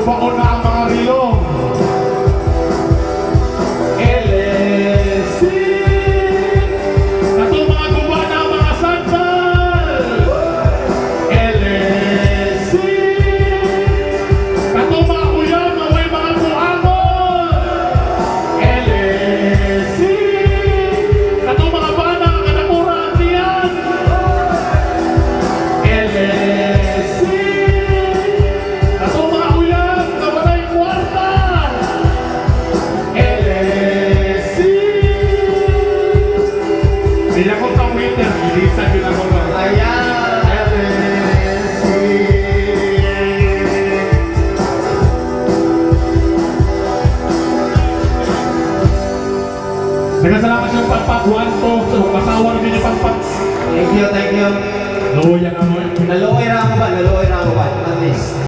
baon na ang mga rilong. LSC. Kato mga guba na mga sandal. LSC. Kato mga kuyan na may mga buhangon. LSC. Kato mga bana nga nakuraan diyan. LSC. Kato mga kuyan na walay kwarta. LSC. Hindi ako tawiter, ilisan yun ako lang. Ayan, LSC. Nagkasalamat yung pagpat 1 to. So, masawa rin yung pagpat. Thank you, thank you. Luyan ako. Naluoy na ako ba? At least.